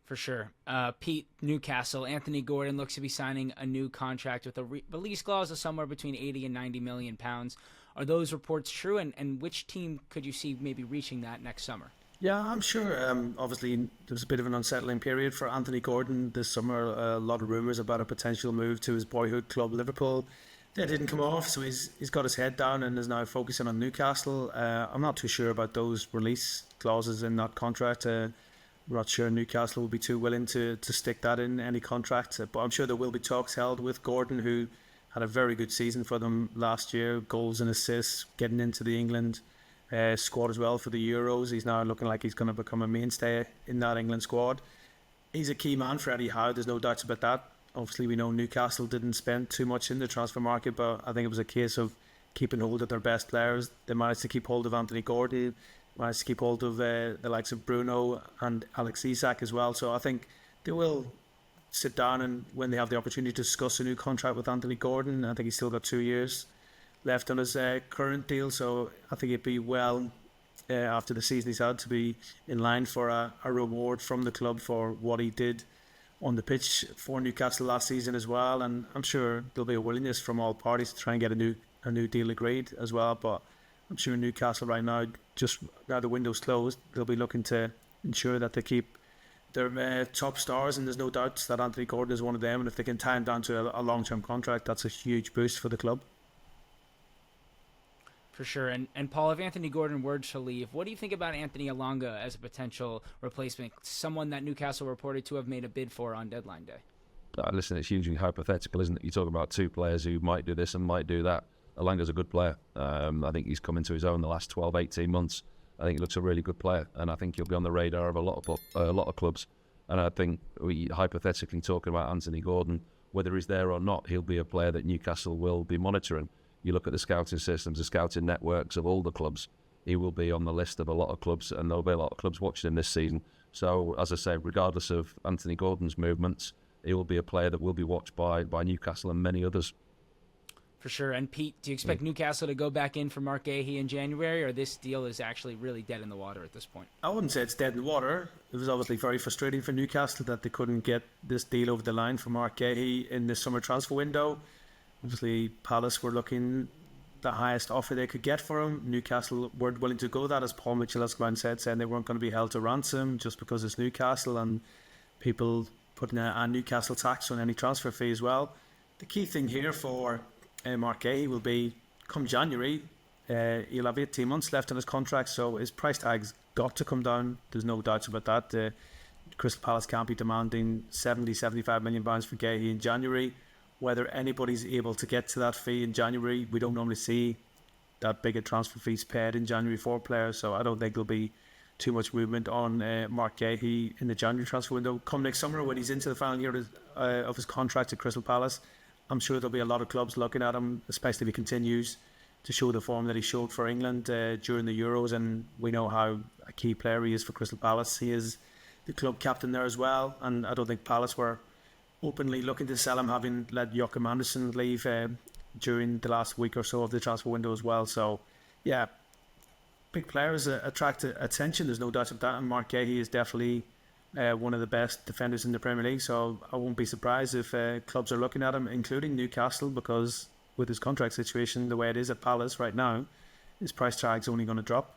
For sure. Pete, Newcastle, Anthony Gordon looks to be signing a new contract with a release clause of somewhere between 80 and 90 million pounds. Are those reports true? And which team could you see maybe reaching that next summer? Yeah, I'm sure. Obviously, there's a bit of an unsettling period for Anthony Gordon this summer. A lot of rumours about a potential move to his boyhood club, Liverpool. That didn't come off, so he's got his head down and is now focusing on Newcastle. I'm not too sure about those release clauses in that contract. We're not sure Newcastle will be too willing to stick that in any contract, but I'm sure there will be talks held with Gordon, who had a very good season for them last year, goals and assists, getting into the England squad as well for the Euros. He's now looking like he's going to become a mainstay in that England squad. He's a key man for Eddie Howe, there's no doubts about that. Obviously, we know Newcastle didn't spend too much in the transfer market, but I think it was a case of keeping hold of their best players. They managed to keep hold of Anthony Gordon, managed to keep hold of the likes of Bruno and Alex Isak as well. So I think they will sit down, and when they have the opportunity to discuss a new contract with Anthony Gordon, I think he's still got 2 years left on his current deal. So I think it'd be well after the season he's had to be in line for a reward from the club for what he did on the pitch for Newcastle last season as well. And I'm sure there'll be a willingness from all parties to try and get a new deal agreed as well. But I'm sure Newcastle right now, just now the window's closed, they'll be looking to ensure that they keep their top stars, and there's no doubt that Anthony Gordon is one of them. And if they can tie him down to a long-term contract, that's a huge boost for the club. For sure. And Paul, if Anthony Gordon were to leave, what do you think about Anthony Alanga as a potential replacement? Someone that Newcastle reported to have made a bid for on deadline day. Listen, it's hugely hypothetical, isn't it? You're talking about two players who might do this and might do that. Alanga's a good player. I think he's come into his own the last 12, 18 months. I think he looks a really good player, and I think he'll be on the radar of a lot of clubs. And I think we hypothetically talking about Anthony Gordon, whether he's there or not, he'll be a player that Newcastle will be monitoring. You look at the scouting systems, the scouting networks of all the clubs, he will be on the list of a lot of clubs, and there'll be a lot of clubs watching him this season. So, as I say, regardless of Anthony Gordon's movements, he will be a player that will be watched by Newcastle and many others. For sure. And Pete, do you expect Newcastle to go back in for Mark Guehi in January, or this deal is actually really dead in the water at this point? I wouldn't say it's dead in the water. It was obviously very frustrating for Newcastle that they couldn't get this deal over the line for Mark Guehi in the summer transfer window. Obviously, Palace were looking the highest offer they could get for him. Newcastle weren't willing to go that, as Paul Mitchell-Esquire said, saying they weren't going to be held to ransom just because it's Newcastle and people putting a Newcastle tax on any transfer fee as well. The key thing here for Mark Guehi will be come January, he'll have 18 months left on his contract, so his price tag's got to come down. There's no doubts about that. Crystal Palace can't be demanding 75 million pounds for Guehi in January. Whether anybody's able to get to that fee in January, we don't normally see that big a transfer fees paid in January for players, so I don't think there'll be too much movement on Mark Guehi in the January transfer window. Come next summer, when he's into the final year of his contract at Crystal Palace, I'm sure there'll be a lot of clubs looking at him, especially if he continues to show the form that he showed for England during the Euros, and we know how a key player he is for Crystal Palace. He is the club captain there as well, and I don't think Palace were openly looking to sell him, having let Joachim Andersen leave during the last week or so of the transfer window as well. So, yeah, big players attract attention, there's no doubt about that, and Mark Guehi is definitely one of the best defenders in the Premier League, so I won't be surprised if clubs are looking at him, including Newcastle, because with his contract situation the way it is at Palace right now, his price tag's only going to drop.